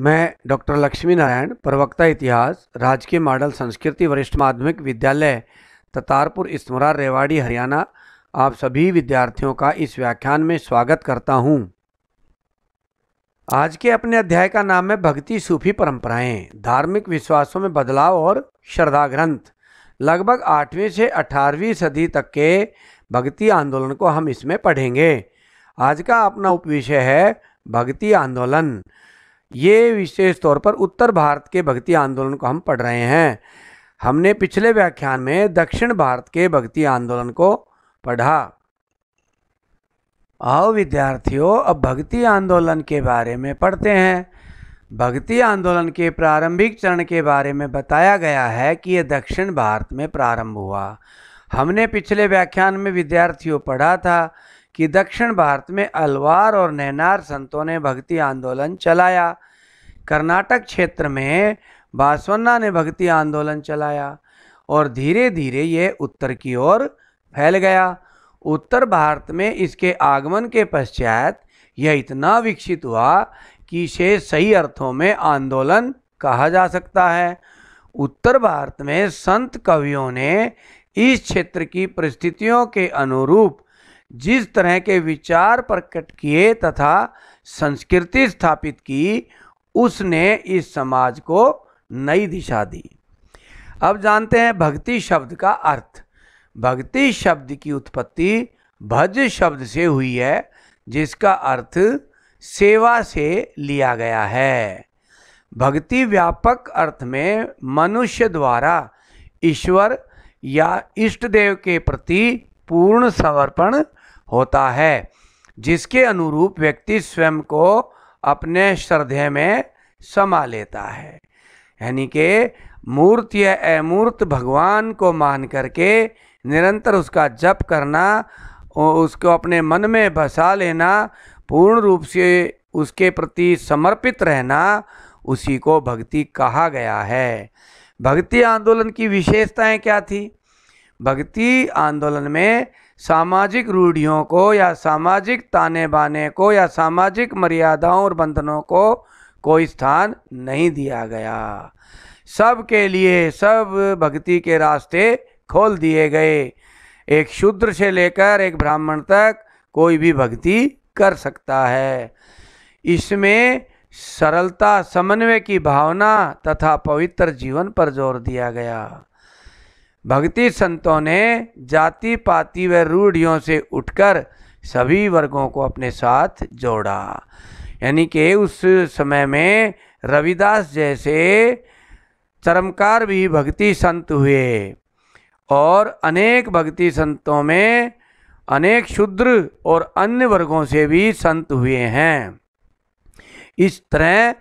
मैं डॉक्टर लक्ष्मी नारायण, प्रवक्ता इतिहास, राजकीय मॉडल संस्कृति वरिष्ठ माध्यमिक विद्यालय ततारपुर इसमुरा रेवाड़ी हरियाणा, आप सभी विद्यार्थियों का इस व्याख्यान में स्वागत करता हूं। आज के अपने अध्याय का नाम है भक्ति सूफी परंपराएं, धार्मिक विश्वासों में बदलाव और श्रद्धा ग्रंथ। लगभग 8वीं से 18वीं सदी तक के भक्ति आंदोलन को हम इसमें पढ़ेंगे। आज का अपना उपविषय है भक्ति आंदोलन। ये विशेष तौर पर उत्तर भारत के भक्ति आंदोलन को हम पढ़ रहे हैं। हमने पिछले व्याख्यान में दक्षिण भारत के भक्ति आंदोलन को पढ़ा। आओ विद्यार्थियों, अब भक्ति आंदोलन के बारे में पढ़ते हैं। भक्ति आंदोलन के प्रारंभिक चरण के बारे में बताया गया है कि यह दक्षिण भारत में प्रारंभ हुआ। हमने पिछले व्याख्यान में विद्यार्थियों पढ़ा था कि दक्षिण भारत में अलवार और नैनार संतों ने भक्ति आंदोलन चलाया। कर्नाटक क्षेत्र में बासवन्ना ने भक्ति आंदोलन चलाया और धीरे धीरे ये उत्तर की ओर फैल गया। उत्तर भारत में इसके आगमन के पश्चात यह इतना विकसित हुआ कि इसे सही अर्थों में आंदोलन कहा जा सकता है। उत्तर भारत में संत कवियों ने इस क्षेत्र की परिस्थितियों के अनुरूप जिस तरह के विचार प्रकट किए तथा संस्कृति स्थापित की, उसने इस समाज को नई दिशा दी। अब जानते हैं भक्ति शब्द का अर्थ। भक्ति शब्द की उत्पत्ति भज शब्द से हुई है, जिसका अर्थ सेवा से लिया गया है। भक्ति व्यापक अर्थ में मनुष्य द्वारा ईश्वर या इष्ट देव के प्रति पूर्ण समर्पण होता है, जिसके अनुरूप व्यक्ति स्वयं को अपने श्रद्धेय में समा लेता है। यानी कि मूर्त या अमूर्त भगवान को मान करके निरंतर उसका जप करना, उसको अपने मन में बसा लेना, पूर्ण रूप से उसके प्रति समर्पित रहना, उसी को भक्ति कहा गया है। भक्ति आंदोलन की विशेषताएं क्या थी? भक्ति आंदोलन में सामाजिक रूढ़ियों को या सामाजिक ताने बाने को या सामाजिक मर्यादाओं और बंधनों को कोई स्थान नहीं दिया गया। सबके लिए सब भक्ति के रास्ते खोल दिए गए। एक शूद्र से लेकर एक ब्राह्मण तक कोई भी भक्ति कर सकता है। इसमें सरलता, समन्वय की भावना तथा पवित्र जीवन पर जोर दिया गया। भक्ति संतों ने जाति पाति व रूढ़ियों से उठकर सभी वर्गों को अपने साथ जोड़ा। यानी कि उस समय में रविदास जैसे चरमकार भी भक्ति संत हुए और अनेक भक्ति संतों में अनेक शूद्र और अन्य वर्गों से भी संत हुए हैं। इस तरह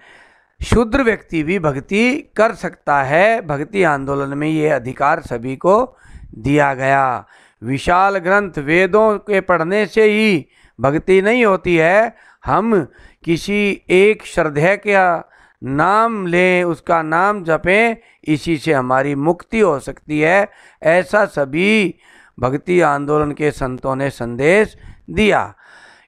शूद्र व्यक्ति भी भक्ति कर सकता है। भक्ति आंदोलन में ये अधिकार सभी को दिया गया। विशाल ग्रंथ वेदों के पढ़ने से ही भक्ति नहीं होती है। हम किसी एक श्रद्धेय का नाम लें, उसका नाम जपें, इसी से हमारी मुक्ति हो सकती है। ऐसा सभी भक्ति आंदोलन के संतों ने संदेश दिया।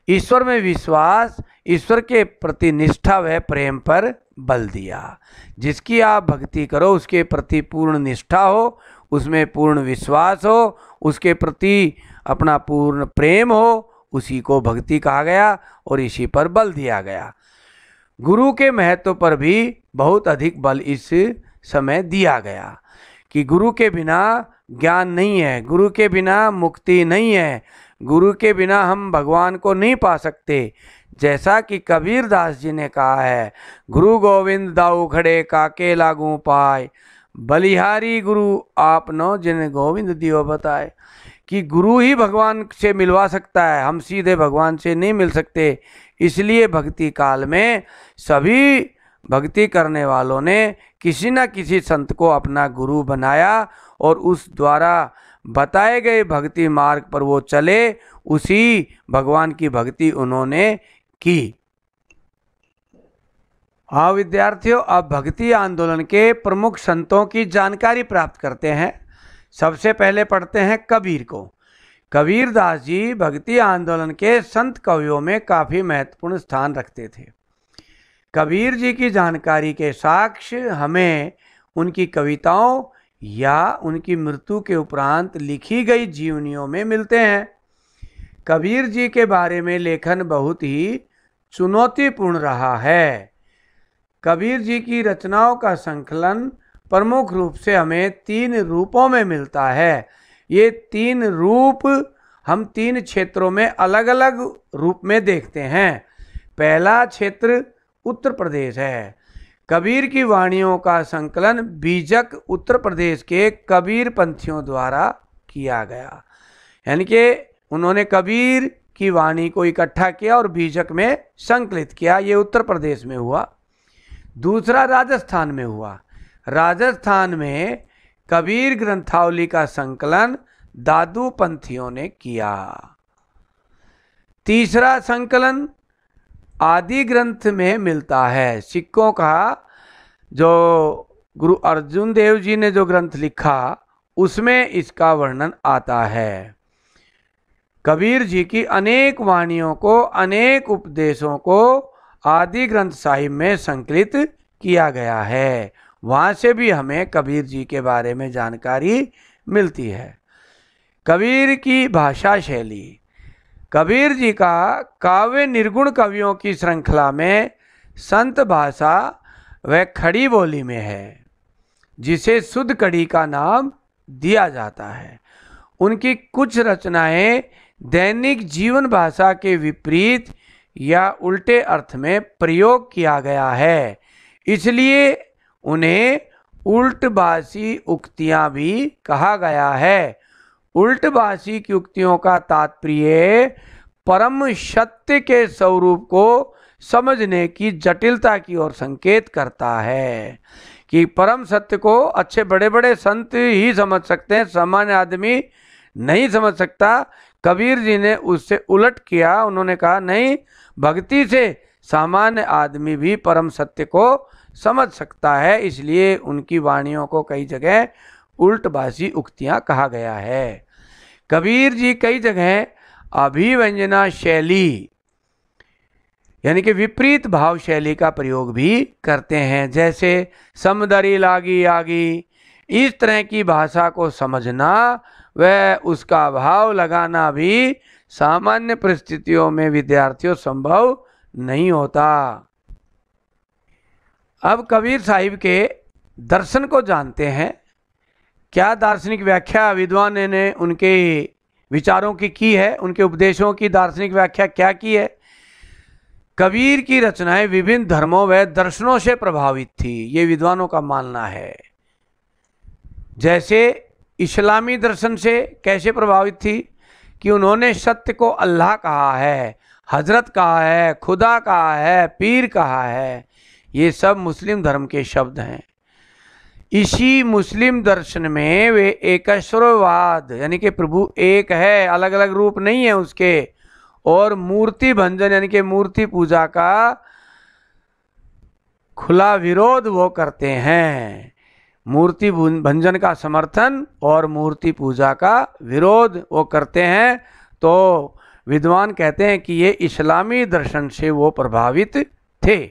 ईश्वर में विश्वास, ईश्वर के प्रति निष्ठा व प्रेम पर बल दिया। जिसकी आप भक्ति करो उसके प्रति पूर्ण निष्ठा हो, उसमें पूर्ण विश्वास हो, उसके प्रति अपना पूर्ण प्रेम हो, उसी को भक्ति कहा गया और इसी पर बल दिया गया। गुरु के महत्व पर भी बहुत अधिक बल इस समय दिया गया कि गुरु के बिना ज्ञान नहीं है, गुरु के बिना मुक्ति नहीं है, गुरु के बिना हम भगवान को नहीं पा सकते। जैसा कि कबीर दास जी ने कहा है, गुरु गोविंद दाऊ खड़े काके लागू पाए, बलिहारी गुरु आपनो जिन गोविंद दियो बताए। कि गुरु ही भगवान से मिलवा सकता है, हम सीधे भगवान से नहीं मिल सकते। इसलिए भक्ति काल में सभी भक्ति करने वालों ने किसी न किसी संत को अपना गुरु बनाया और उस द्वारा बताए गए भक्ति मार्ग पर वो चले, उसी भगवान की भक्ति उन्होंने की। हाँ विद्यार्थियों, अब भक्ति आंदोलन के प्रमुख संतों की जानकारी प्राप्त करते हैं। सबसे पहले पढ़ते हैं कबीर को। कबीर दास जी भक्ति आंदोलन के संत कवियों में काफ़ी महत्वपूर्ण स्थान रखते थे। कबीर जी की जानकारी के साक्ष्य हमें उनकी कविताओं या उनकी मृत्यु के उपरांत लिखी गई जीवनियों में मिलते हैं। कबीर जी के बारे में लेखन बहुत ही चुनौतीपूर्ण रहा है। कबीर जी की रचनाओं का संकलन प्रमुख रूप से हमें 3 रूपों में मिलता है। ये 3 रूप हम 3 क्षेत्रों में अलग अलग रूप में देखते हैं। पहला क्षेत्र उत्तर प्रदेश है। कबीर की वाणियों का संकलन बीजक उत्तर प्रदेश के कबीर पंथियों द्वारा किया गया, यानी कि उन्होंने कबीर की वाणी को इकट्ठा किया और बीजक में संकलित किया। ये उत्तर प्रदेश में हुआ। दूसरा राजस्थान में हुआ। राजस्थान में कबीर ग्रंथावली का संकलन दादू पंथियों ने किया। तीसरा संकलन आदि ग्रंथ में मिलता है। सिखों का जो गुरु अर्जुन देव जी ने जो ग्रंथ लिखा उसमें इसका वर्णन आता है। कबीर जी की अनेक वाणियों को, अनेक उपदेशों को आदि ग्रंथ साहिब में संकलित किया गया है। वहाँ से भी हमें कबीर जी के बारे में जानकारी मिलती है। कबीर की भाषा शैली। कबीर जी का काव्य निर्गुण कवियों की श्रृंखला में संत भाषा व खड़ी बोली में है, जिसे शुद्ध कड़ी का नाम दिया जाता है। उनकी कुछ रचनाएं दैनिक जीवन भाषा के विपरीत या उल्टे अर्थ में प्रयोग किया गया है, इसलिए उन्हें उल्टबासी उक्तियां भी कहा गया है। उल्टबासी की उक्तियों का तात्पर्य परम सत्य के स्वरूप को समझने की जटिलता की ओर संकेत करता है कि परम सत्य को अच्छे बड़े बड़े संत ही समझ सकते हैं, सामान्य आदमी नहीं समझ सकता। कबीर जी ने उससे उलट किया। उन्होंने कहा नहीं, भक्ति से सामान्य आदमी भी परम सत्य को समझ सकता है, इसलिए उनकी वाणियों को कई जगह उल्टबासी उक्तियां कहा गया है। कबीर जी कई जगह अभिव्यंजना शैली यानी कि विपरीत भाव शैली का प्रयोग भी करते हैं, जैसे समदरी लागी आगी। इस तरह की भाषा को समझना व उसका भाव लगाना भी सामान्य परिस्थितियों में विद्यार्थियों संभव नहीं होता। अब कबीर साहिब के दर्शन को जानते हैं। क्या दार्शनिक व्याख्या विद्वान ने उनके विचारों की है, उनके उपदेशों की दार्शनिक व्याख्या क्या की है। कबीर की रचनाएं विभिन्न धर्मों व दर्शनों से प्रभावित थी, ये विद्वानों का मानना है। जैसे इस्लामी दर्शन से कैसे प्रभावित थी कि उन्होंने सत्य को अल्लाह कहा है, हजरत कहा है, खुदा कहा है, पीर कहा है। ये सब मुस्लिम धर्म के शब्द हैं। इसी मुस्लिम दर्शन में वे एकश्वरवाद यानी कि प्रभु एक है, अलग अलग रूप नहीं है उसके, और मूर्ति भंजन यानी कि मूर्ति पूजा का खुला विरोध वो करते हैं। मूर्ति भंजन का समर्थन और मूर्ति पूजा का विरोध वो करते हैं। तो विद्वान कहते हैं कि ये इस्लामी दर्शन से वो प्रभावित थे।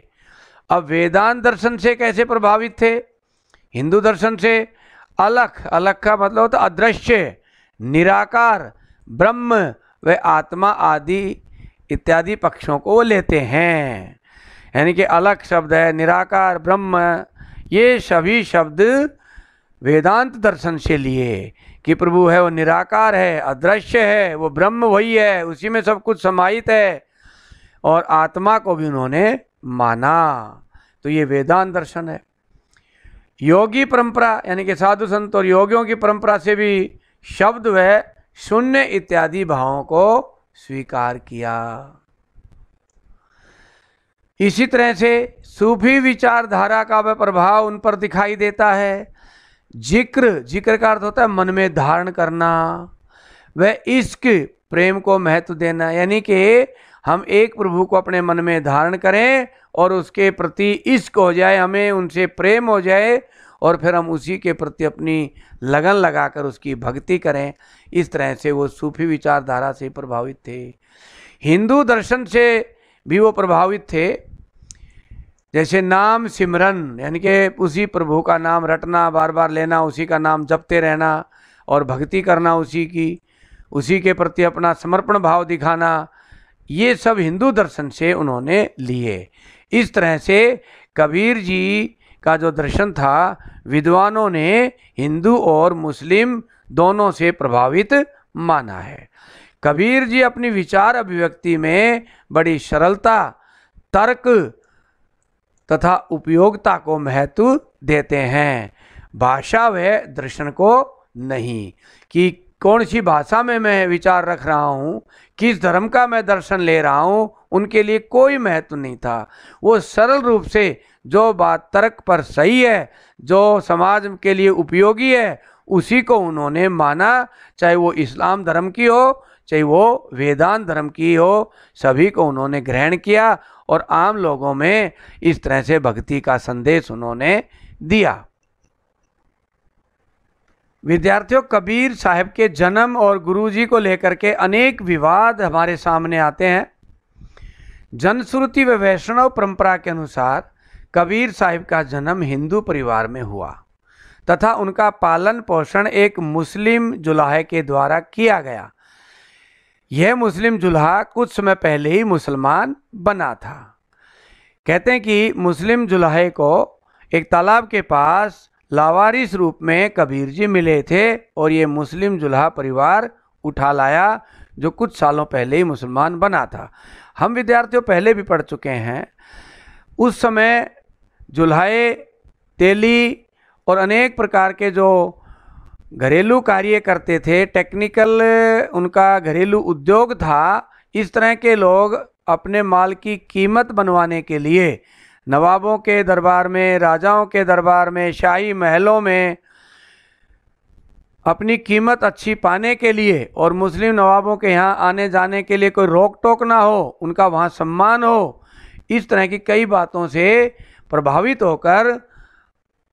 अब वेदांत दर्शन से कैसे प्रभावित थे। हिंदू दर्शन से अलख, अलख का मतलब होता अदृश्य, निराकार, ब्रह्म व आत्मा आदि इत्यादि पक्षों को वो लेते हैं। यानी कि अलख शब्द है, निराकार, ब्रह्म, ये सभी शब्द वेदांत दर्शन से लिए कि प्रभु है वो निराकार है, अदृश्य है, वो ब्रह्म वही है, उसी में सब कुछ समाहित है, और आत्मा को भी उन्होंने माना। तो ये वेदांत दर्शन है। योगी परंपरा यानी कि साधु संत और योगियों की परंपरा से भी शब्द व शून्य इत्यादि भावों को स्वीकार किया। इसी तरह से सूफी विचारधारा का वह प्रभाव उन पर दिखाई देता है। जिक्र का अर्थ होता है मन में धारण करना, वह इश्क, प्रेम को महत्व देना, यानी कि हम एक प्रभु को अपने मन में धारण करें और उसके प्रति इश्क हो जाए, हमें उनसे प्रेम हो जाए, और फिर हम उसी के प्रति अपनी लगन लगाकर उसकी भक्ति करें। इस तरह से वो सूफी विचारधारा से प्रभावित थे। हिंदू दर्शन से भी वो प्रभावित थे। जैसे नाम सिमरन, यानी कि उसी प्रभु का नाम रटना, बार बार लेना, उसी का नाम जपते रहना और भक्ति करना उसी की, उसी के प्रति अपना समर्पण भाव दिखाना, ये सब हिंदू दर्शन से उन्होंने लिए। इस तरह से कबीर जी का जो दर्शन था विद्वानों ने हिंदू और मुस्लिम दोनों से प्रभावित माना है। कबीर जी अपनी विचार अभिव्यक्ति में बड़ी सरलता, तर्क तथा उपयोगिता को महत्व देते हैं, भाषा व दर्शन को नहीं, कि कौन सी भाषा में मैं विचार रख रहा हूँ, किस धर्म का मैं दर्शन ले रहा हूँ, उनके लिए कोई महत्व नहीं था। वो सरल रूप से जो बात तर्क पर सही है, जो समाज के लिए उपयोगी है, उसी को उन्होंने माना, चाहे वो इस्लाम धर्म की हो, चाहे वो वेदांत धर्म की हो, सभी को उन्होंने ग्रहण किया और आम लोगों में इस तरह से भक्ति का संदेश उन्होंने दिया। विद्यार्थियों, कबीर साहब के जन्म और गुरुजी को लेकर के अनेक विवाद हमारे सामने आते हैं। जनश्रुति व वैष्णव परंपरा के अनुसार कबीर साहब का जन्म हिंदू परिवार में हुआ तथा उनका पालन पोषण एक मुस्लिम जुलाहे के द्वारा किया गया। यह मुस्लिम जुल्हा कुछ समय पहले ही मुसलमान बना था। कहते हैं कि मुस्लिम जुल्हे को एक तालाब के पास लावारिस रूप में कबीर जी मिले थे और ये मुस्लिम जुल्हा परिवार उठा लाया जो कुछ सालों पहले ही मुसलमान बना था। हम विद्यार्थियों पहले भी पढ़ चुके हैं, उस समय जुल्हे, तेली और अनेक प्रकार के जो घरेलू कार्य करते थे, टेक्निकल उनका घरेलू उद्योग था। इस तरह के लोग अपने माल की कीमत बनवाने के लिए नवाबों के दरबार में, राजाओं के दरबार में, शाही महलों में अपनी कीमत अच्छी पाने के लिए और मुस्लिम नवाबों के यहाँ आने जाने के लिए कोई रोक टोक ना हो, उनका वहाँ सम्मान हो, इस तरह की कई बातों से प्रभावित होकर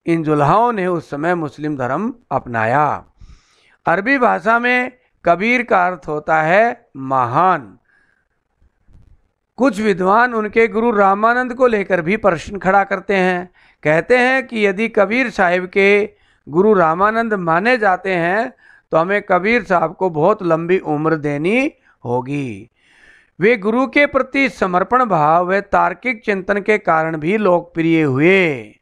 इन जुल्हाओं ने उस समय मुस्लिम धर्म अपनाया। अरबी भाषा में कबीर का अर्थ होता है महान। कुछ विद्वान उनके गुरु रामानंद को लेकर भी प्रश्न खड़ा करते हैं। कहते हैं कि यदि कबीर साहिब के गुरु रामानंद माने जाते हैं तो हमें कबीर साहब को बहुत लंबी उम्र देनी होगी। वे गुरु के प्रति समर्पण भाव व तार्किक चिंतन के कारण भी लोकप्रिय हुए।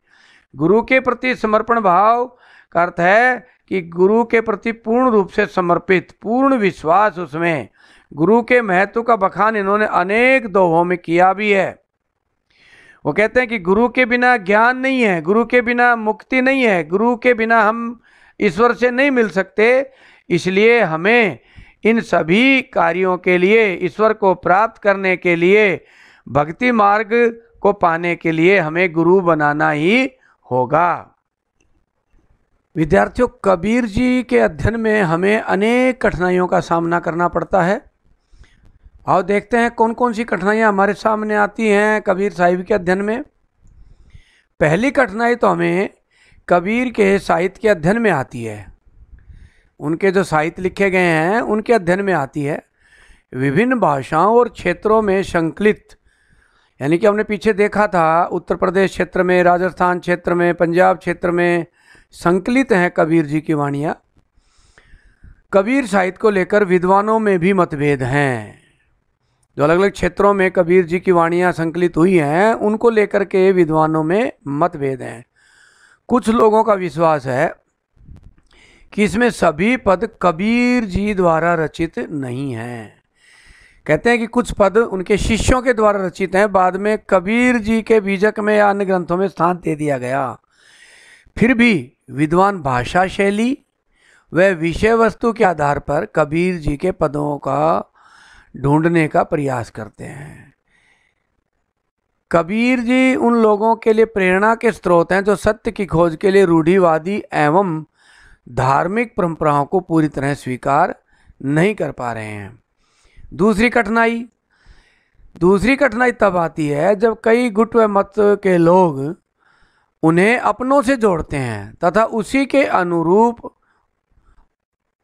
गुरु के प्रति समर्पण भाव का अर्थ है कि गुरु के प्रति पूर्ण रूप से समर्पित, पूर्ण विश्वास उसमें। गुरु के महत्व का बखान इन्होंने अनेक दोहों में किया भी है। वो कहते हैं कि गुरु के बिना ज्ञान नहीं है, गुरु के बिना मुक्ति नहीं है, गुरु के बिना हम ईश्वर से नहीं मिल सकते। इसलिए हमें इन सभी कार्यों के लिए, ईश्वर को प्राप्त करने के लिए, भक्ति मार्ग को पाने के लिए हमें गुरु बनाना ही होगा। विद्यार्थियों, कबीर जी के अध्ययन में हमें अनेक कठिनाइयों का सामना करना पड़ता है। आओ देखते हैं कौन कौन सी कठिनाइयाँ हमारे सामने आती हैं कबीर साहिब के अध्ययन में। पहली कठिनाई तो हमें कबीर के साहित्य के अध्ययन में आती है। उनके जो साहित्य लिखे गए हैं उनके अध्ययन में आती है। विभिन्न भाषाओं और क्षेत्रों में संकलित, यानी कि हमने पीछे देखा था उत्तर प्रदेश क्षेत्र में, राजस्थान क्षेत्र में, पंजाब क्षेत्र में संकलित हैं कबीर जी की वाणियाँ। कबीर साहित्य को लेकर विद्वानों में भी मतभेद हैं। जो अलग अलग क्षेत्रों में कबीर जी की वाणियाँ संकलित हुई हैं उनको लेकर के विद्वानों में मतभेद हैं। कुछ लोगों का विश्वास है कि इसमें सभी पद कबीर जी द्वारा रचित नहीं हैं। कहते हैं कि कुछ पद उनके शिष्यों के द्वारा रचित हैं, बाद में कबीर जी के बीजक में या अन्य ग्रंथों में स्थान दे दिया गया। फिर भी विद्वान भाषा शैली व विषय वस्तु के आधार पर कबीर जी के पदों का ढूंढने का प्रयास करते हैं। कबीर जी उन लोगों के लिए प्रेरणा के स्रोत हैं जो सत्य की खोज के लिए रूढ़िवादी एवं धार्मिक परंपराओं को पूरी तरह स्वीकार नहीं कर पा रहे हैं। दूसरी कठिनाई तब आती है जब कई गुट व मत के लोग उन्हें अपनों से जोड़ते हैं तथा उसी के अनुरूप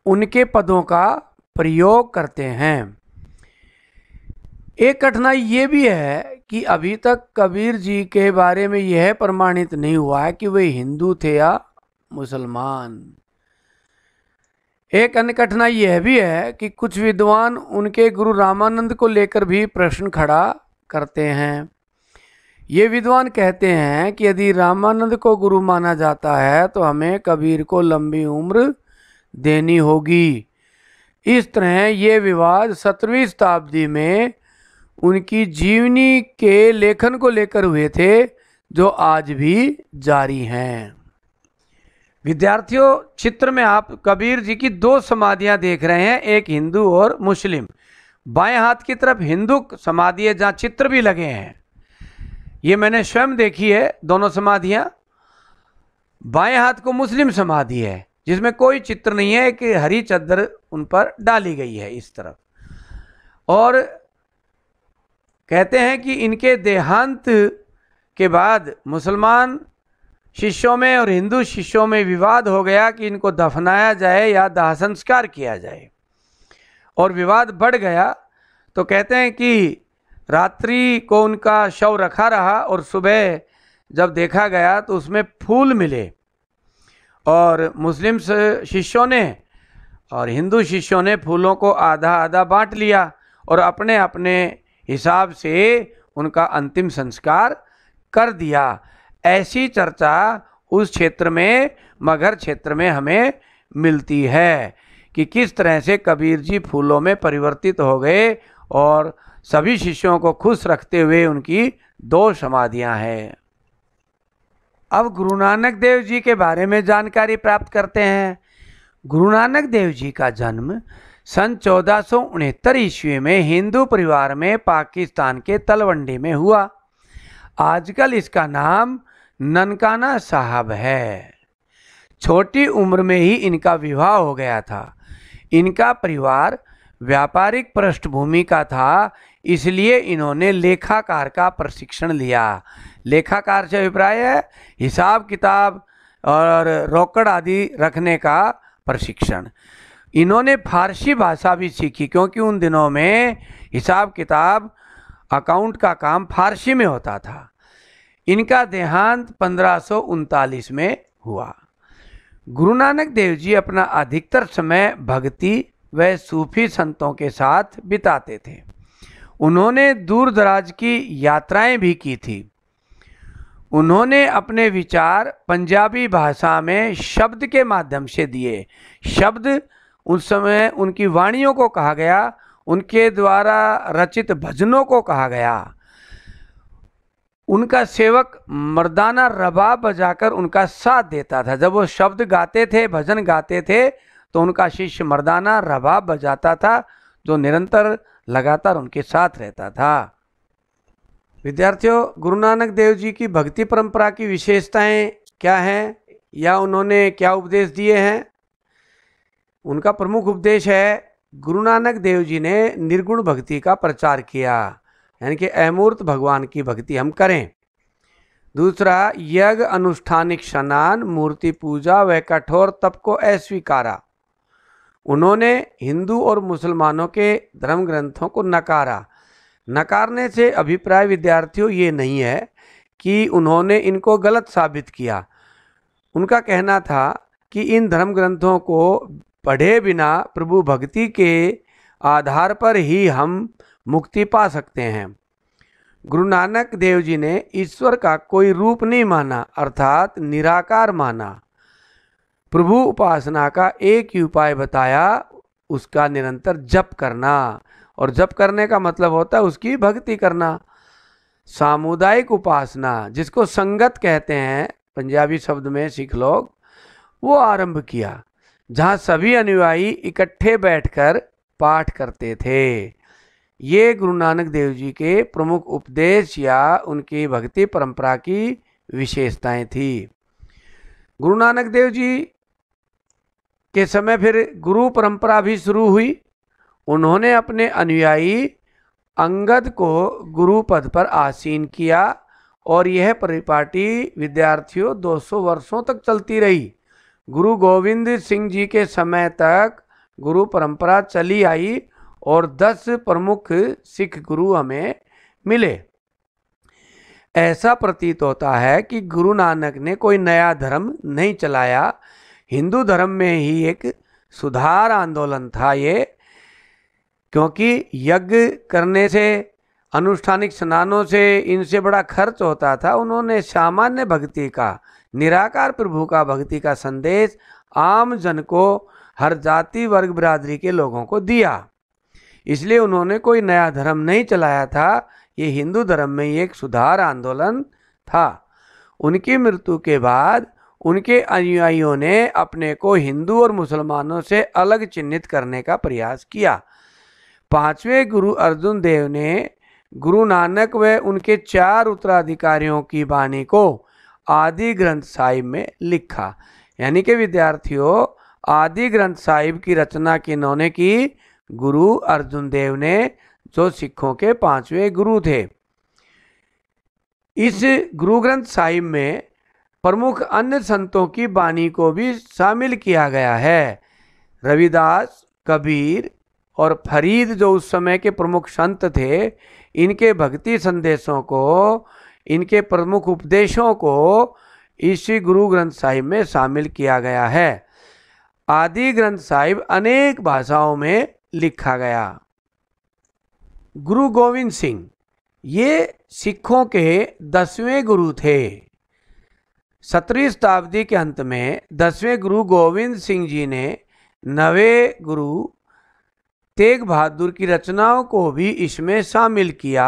उनके पदों का प्रयोग करते हैं। एक कठिनाई ये भी है कि अभी तक कबीर जी के बारे में यह प्रमाणित नहीं हुआ है कि वे हिंदू थे या मुसलमान। एक अन्य कठिनाई यह भी है कि कुछ विद्वान उनके गुरु रामानंद को लेकर भी प्रश्न खड़ा करते हैं। ये विद्वान कहते हैं कि यदि रामानंद को गुरु माना जाता है तो हमें कबीर को लंबी उम्र देनी होगी। इस तरह ये विवाद 17वीं शताब्दी में उनकी जीवनी के लेखन को लेकर हुए थे, जो आज भी जारी हैं। विद्यार्थियों, चित्र में आप कबीर जी की 2 समाधियां देख रहे हैं, एक हिंदू और मुस्लिम। बाएं हाथ की तरफ हिंदू समाधि है जहां चित्र भी लगे हैं, ये मैंने स्वयं देखी है दोनों समाधियां। बाएं हाथ को मुस्लिम समाधि है जिसमें कोई चित्र नहीं है, एक हरी चादर उन पर डाली गई है इस तरफ। और कहते हैं कि इनके देहांत के बाद मुसलमान शिष्यों में और हिंदू शिष्यों में विवाद हो गया कि इनको दफनाया जाए या दाह संस्कार किया जाए, और विवाद बढ़ गया। तो कहते हैं कि रात्रि को उनका शव रखा रहा और सुबह जब देखा गया तो उसमें फूल मिले, और मुस्लिम शिष्यों ने और हिंदू शिष्यों ने फूलों को आधा आधा बांट लिया और अपने अपने हिसाब से उनका अंतिम संस्कार कर दिया। ऐसी चर्चा उस क्षेत्र में, मगहर क्षेत्र में हमें मिलती है कि किस तरह से कबीर जी फूलों में परिवर्तित हो गए, और सभी शिष्यों को खुश रखते हुए उनकी 2 समाधियां हैं। अब गुरु नानक देव जी के बारे में जानकारी प्राप्त करते हैं। गुरु नानक देव जी का जन्म सन 1469 ईस्वी में हिंदू परिवार में पाकिस्तान के तलवंडी में हुआ। आजकल इसका नाम ननकाना साहब है। छोटी उम्र में ही इनका विवाह हो गया था। इनका परिवार व्यापारिक पृष्ठभूमि का था, इसलिए इन्होंने लेखाकार का प्रशिक्षण लिया। लेखाकार से अभिप्राय है हिसाब किताब और रोकड़ आदि रखने का प्रशिक्षण। इन्होंने फारसी भाषा भी सीखी, क्योंकि उन दिनों में हिसाब किताब अकाउंट का काम फारसी में होता था। इनका देहांत 1539 में हुआ। गुरु नानक देव जी अपना अधिकतर समय भक्ति व सूफी संतों के साथ बिताते थे। उन्होंने दूर दराज की यात्राएं भी की थी। उन्होंने अपने विचार पंजाबी भाषा में शब्द के माध्यम से दिए। शब्द उस समय उनकी वाणियों को कहा गया, उनके द्वारा रचित भजनों को कहा गया। उनका सेवक मर्दाना रबाब बजाकर उनका साथ देता था। जब वो शब्द गाते थे, भजन गाते थे, तो उनका शिष्य मर्दाना रबाब बजाता था, जो निरंतर लगातार उनके साथ रहता था। विद्यार्थियों, गुरु नानक देव जी की भक्ति परंपरा की विशेषताएं क्या हैं या उन्होंने क्या उपदेश दिए हैं? उनका प्रमुख उपदेश है, गुरु नानक देव जी ने निर्गुण भक्ति का प्रचार किया, यानी कि अमूर्त भगवान की भक्ति हम करें। दूसरा, यज्ञ, अनुष्ठानिक स्नान, मूर्ति पूजा व कठोर तप को अस्वीकारा। उन्होंने हिंदू और मुसलमानों के धर्म ग्रंथों को नकारा। नकारने से अभिप्राय विद्यार्थियों ये नहीं है कि उन्होंने इनको गलत साबित किया। उनका कहना था कि इन धर्म ग्रंथों को पढ़े बिना प्रभु भक्ति के आधार पर ही हम मुक्ति पा सकते हैं। गुरु नानक देव जी ने ईश्वर का कोई रूप नहीं माना, अर्थात निराकार माना। प्रभु उपासना का एक ही उपाय बताया, उसका निरंतर जप करना, और जप करने का मतलब होता है उसकी भक्ति करना। सामुदायिक उपासना, जिसको संगत कहते हैं पंजाबी शब्द में सिख लोग, वो आरंभ किया, जहाँ सभी अनुयायी इकट्ठे बैठकर पाठ करते थे। ये गुरु नानक देव जी के प्रमुख उपदेश या उनकी भक्ति परंपरा की विशेषताएं थी। गुरु नानक देव जी के समय फिर गुरु परंपरा भी शुरू हुई। उन्होंने अपने अनुयायी अंगद को गुरु पद पर आसीन किया, और यह परिपाटी विद्यार्थियों 200 वर्षों तक चलती रही। गुरु गोविंद सिंह जी के समय तक गुरु परंपरा चली आई और 10 प्रमुख सिख गुरु हमें मिले। ऐसा प्रतीत होता है कि गुरु नानक ने कोई नया धर्म नहीं चलाया, हिंदू धर्म में ही एक सुधार आंदोलन था ये। क्योंकि यज्ञ करने से, अनुष्ठानिक स्नानों से इनसे बड़ा खर्च होता था। उन्होंने सामान्य भक्ति का, निराकार प्रभु का भक्ति का संदेश आम जन को, हर जाति वर्ग बिरादरी के लोगों को दिया। इसलिए उन्होंने कोई नया धर्म नहीं चलाया था, ये हिंदू धर्म में एक सुधार आंदोलन था। उनकी मृत्यु के बाद उनके अनुयायियों ने अपने को हिंदू और मुसलमानों से अलग चिन्हित करने का प्रयास किया। पांचवें गुरु अर्जुन देव ने गुरु नानक व उनके 4 उत्तराधिकारियों की वाणी को आदि ग्रंथ साहिब में लिखा। यानी कि विद्यार्थियों, आदि ग्रंथ साहिब की रचना किन्होंने की? गुरु अर्जुन देव ने, जो सिखों के 5वें गुरु थे। इस गुरु ग्रंथ साहिब में प्रमुख अन्य संतों की वाणी को भी शामिल किया गया है। रविदास, कबीर और फरीद, जो उस समय के प्रमुख संत थे, इनके भक्ति संदेशों को, इनके प्रमुख उपदेशों को इसी गुरु ग्रंथ साहिब में शामिल किया गया है। आदि ग्रंथ साहिब अनेक भाषाओं में लिखा गया। गुरु गोविंद सिंह, ये सिखों के 10वें गुरु थे। 17वीं शताब्दी के अंत में 10वें गुरु गोविंद सिंह जी ने 9वें गुरु तेग बहादुर की रचनाओं को भी इसमें शामिल किया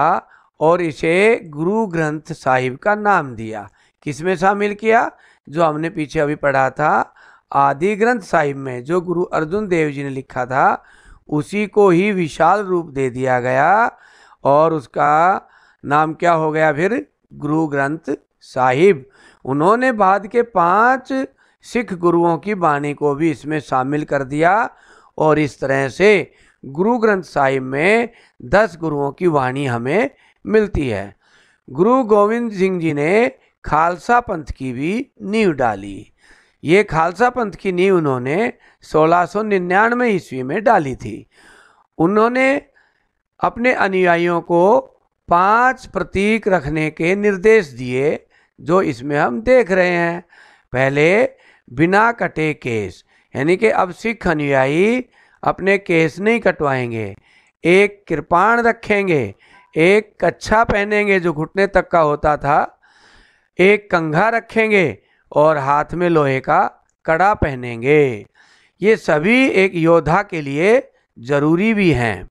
और इसे गुरु ग्रंथ साहिब का नाम दिया। किसमें शामिल किया? जो हमने पीछे अभी पढ़ा था, आदि ग्रंथ साहिब में जो गुरु अर्जुन देव जी ने लिखा था, उसी को ही विशाल रूप दे दिया गया और उसका नाम क्या हो गया फिर? गुरु ग्रंथ साहिब। उन्होंने बाद के 5 सिख गुरुओं की वाणी को भी इसमें शामिल कर दिया और इस तरह से गुरु ग्रंथ साहिब में 10 गुरुओं की वाणी हमें मिलती है। गुरु गोविंद सिंह जी ने खालसा पंथ की भी नींव डाली। ये खालसा पंथ की नींव उन्होंने 1699 ईस्वी में डाली थी। उन्होंने अपने अनुयायियों को 5 प्रतीक रखने के निर्देश दिए, जो इसमें हम देख रहे हैं। पहले, बिना कटे केस, यानी कि अब सिख अनुयायी अपने केस नहीं कटवाएंगे। एक कृपाण रखेंगे, एक कच्छा पहनेंगे जो घुटने तक का होता था, एक कंघा रखेंगे और हाथ में लोहे का कड़ा पहनेंगे। ये सभी एक योद्धा के लिए जरूरी भी हैं।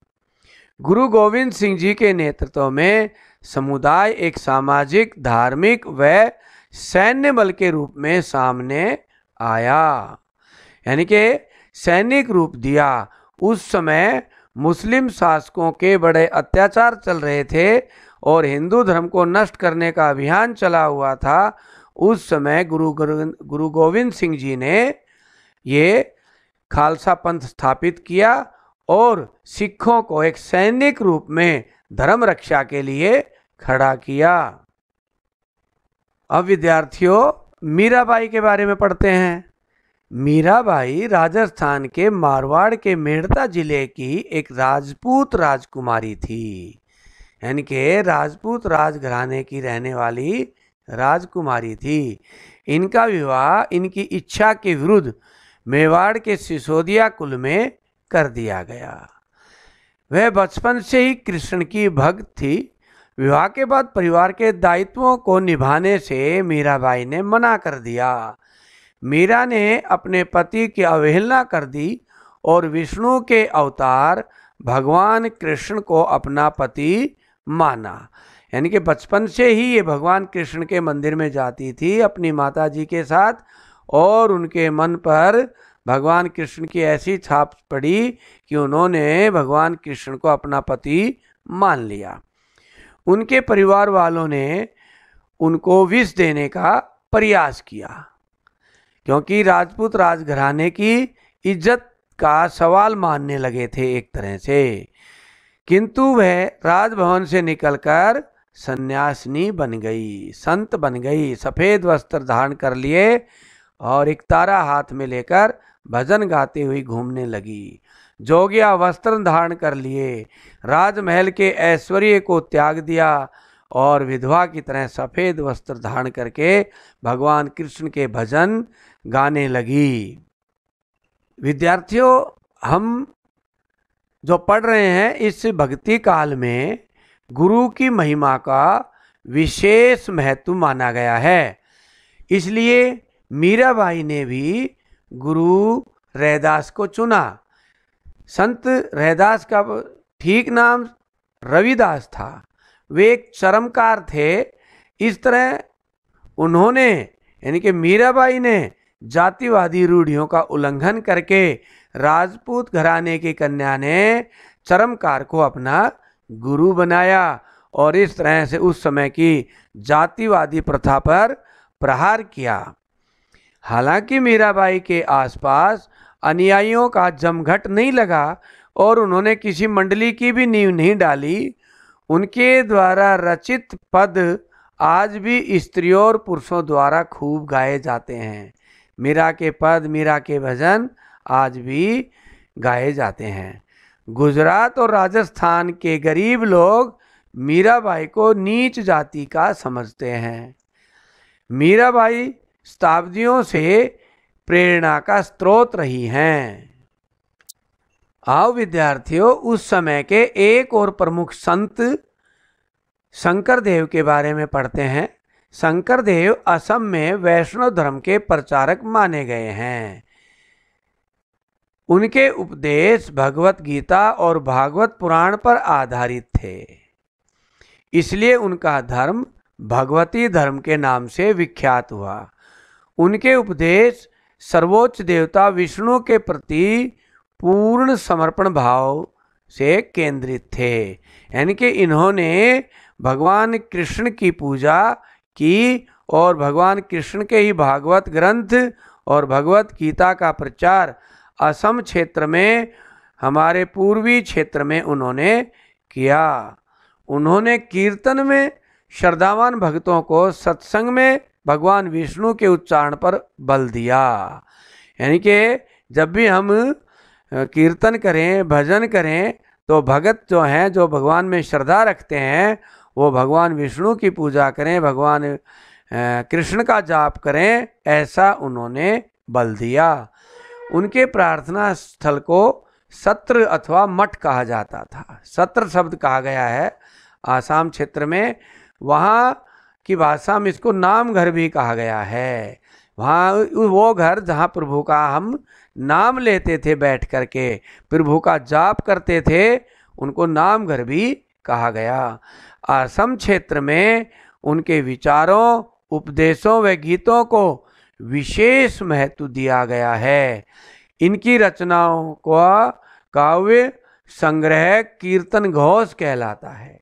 गुरु गोविंद सिंह जी के नेतृत्व में समुदाय एक सामाजिक, धार्मिक व सैन्य बल के रूप में सामने आया, यानी कि सैनिक रूप दिया। उस समय मुस्लिम शासकों के बड़े अत्याचार चल रहे थे और हिंदू धर्म को नष्ट करने का अभियान चला हुआ था। उस समय गुरु गोविंद सिंह जी ने ये खालसा पंथ स्थापित किया और सिखों को एक सैनिक रूप में धर्म रक्षा के लिए खड़ा किया। अब विद्यार्थियों, मीराबाई के बारे में पढ़ते हैं। मीराबाई राजस्थान के मारवाड़ के मेड़ता जिले की एक राजपूत राजकुमारी थी, यानी कि राजपूत राजघराने की रहने वाली राजकुमारी थी। इनका विवाह इनकी इच्छा के विरुद्ध मेवाड़ के सिसोदिया कुल में कर दिया गया। वह बचपन से ही कृष्ण की भक्त थी। विवाह के बाद परिवार के दायित्वों को निभाने से मीराबाई ने मना कर दिया। मीरा ने अपने पति की अवहेलना कर दी और विष्णु के अवतार भगवान कृष्ण को अपना पति माना। यानी कि बचपन से ही ये भगवान कृष्ण के मंदिर में जाती थी अपनी माता जी के साथ, और उनके मन पर भगवान कृष्ण की ऐसी छाप पड़ी कि उन्होंने भगवान कृष्ण को अपना पति मान लिया। उनके परिवार वालों ने उनको विष देने का प्रयास किया, क्योंकि राजपूत राजघराने की इज्जत का सवाल मानने लगे थे एक तरह से। किंतु वह राजभवन से निकलकर सन्यासिनी बन गई, संत बन गई। सफ़ेद वस्त्र धारण कर लिए और एक तारा हाथ में लेकर भजन गाते हुए घूमने लगी। जोगिया वस्त्र धारण कर लिए, राजमहल के ऐश्वर्य को त्याग दिया और विधवा की तरह सफ़ेद वस्त्र धारण करके भगवान कृष्ण के भजन गाने लगी। विद्यार्थियों, हम जो पढ़ रहे हैं इस भक्ति काल में गुरु की महिमा का विशेष महत्व माना गया है। इसलिए मीराबाई ने भी गुरु रैदास को चुना। संत रैदास का ठीक नाम रविदास था। वे एक चरमकार थे। इस तरह उन्होंने यानी कि मीराबाई ने जातिवादी रूढ़ियों का उल्लंघन करके राजपूत घराने की कन्या ने चरमकार को अपना गुरु बनाया और इस तरह से उस समय की जातिवादी प्रथा पर प्रहार किया। हालांकि मीराबाई के आसपास अनुयायियों का जमघट नहीं लगा और उन्होंने किसी मंडली की भी नींव नहीं डाली। उनके द्वारा रचित पद आज भी स्त्रियों और पुरुषों द्वारा खूब गाए जाते हैं। मीरा के पद, मीरा के भजन आज भी गाए जाते हैं। गुजरात और राजस्थान के गरीब लोग मीराबाई को नीच जाति का समझते हैं। मीराबाई शताब्दियों से प्रेरणा का स्रोत रही हैं। आओ विद्यार्थियों, उस समय के एक और प्रमुख संत शंकरदेव के बारे में पढ़ते हैं। शंकरदेव असम में वैष्णव धर्म के प्रचारक माने गए हैं। उनके उपदेश भगवत गीता और भागवत पुराण पर आधारित थे। इसलिए उनका धर्म भगवती धर्म के नाम से विख्यात हुआ। उनके उपदेश सर्वोच्च देवता विष्णु के प्रति पूर्ण समर्पण भाव से केंद्रित थे। यानी कि इन्होंने भगवान कृष्ण की पूजा की और भगवान कृष्ण के ही भागवत ग्रंथ और भगवत गीता का प्रचार असम क्षेत्र में, हमारे पूर्वी क्षेत्र में उन्होंने किया। उन्होंने कीर्तन में श्रद्धावान भक्तों को सत्संग में भगवान विष्णु के उच्चारण पर बल दिया। यानी कि जब भी हम कीर्तन करें, भजन करें, तो भगत जो हैं, जो भगवान में श्रद्धा रखते हैं, वो भगवान विष्णु की पूजा करें, भगवान कृष्ण का जाप करें, ऐसा उन्होंने बल दिया। उनके प्रार्थना स्थल को सत्र अथवा मठ कहा जाता था। सत्र शब्द कहा गया है आसाम क्षेत्र में। वहाँ की भाषा में इसको नाम घर भी कहा गया है। वहाँ वो घर जहाँ प्रभु का हम नाम लेते थे, बैठ करके प्रभु का जाप करते थे, उनको नाम घर भी कहा गया। असम क्षेत्र में उनके विचारों, उपदेशों व गीतों को विशेष महत्व दिया गया है। इनकी रचनाओं का काव्य संग्रह कीर्तन घोष कहलाता है।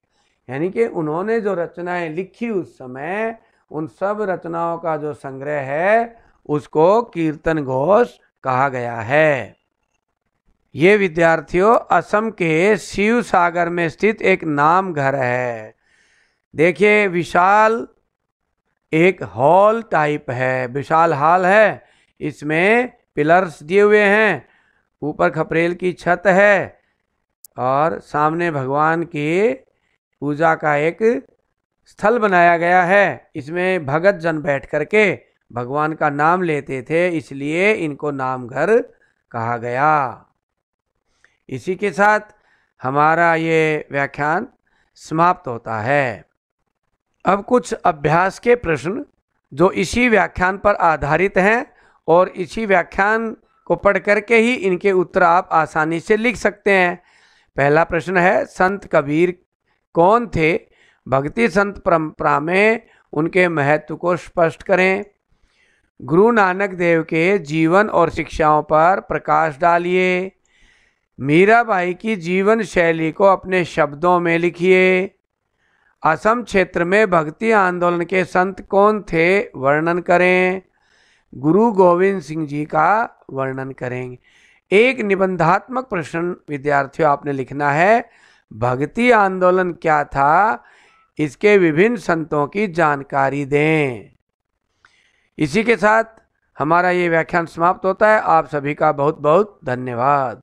यानी कि उन्होंने जो रचनाएं लिखी उस समय, उन सब रचनाओं का जो संग्रह है उसको कीर्तन घोष कहा गया है। ये विद्यार्थियों असम के शिव सागर में स्थित एक नाम घर है। देखिए, विशाल एक हॉल टाइप है, विशाल हॉल है। इसमें पिलर्स दिए हुए हैं, ऊपर खपरेल की छत है और सामने भगवान की पूजा का एक स्थल बनाया गया है। इसमें भगत जन बैठ करके भगवान का नाम लेते थे, इसलिए इनको नाम घर कहा गया। इसी के साथ हमारा ये व्याख्यान समाप्त होता है। अब कुछ अभ्यास के प्रश्न जो इसी व्याख्यान पर आधारित हैं और इसी व्याख्यान को पढ़ करके ही इनके उत्तर आप आसानी से लिख सकते हैं। पहला प्रश्न है, संत कबीर कौन थे? भक्ति संत परंपरा में उनके महत्व को स्पष्ट करें। गुरु नानक देव के जीवन और शिक्षाओं पर प्रकाश डालिए। मीराबाई की जीवन शैली को अपने शब्दों में लिखिए। असम क्षेत्र में भक्ति आंदोलन के संत कौन थे? वर्णन करें। गुरु गोविंद सिंह जी का वर्णन करेंगे। एक निबंधात्मक प्रश्न विद्यार्थियों आपने लिखना है, भक्ति आंदोलन क्या था? इसके विभिन्न संतों की जानकारी दें। इसी के साथ हमारा ये व्याख्यान समाप्त होता है। आप सभी का बहुत बहुत धन्यवाद।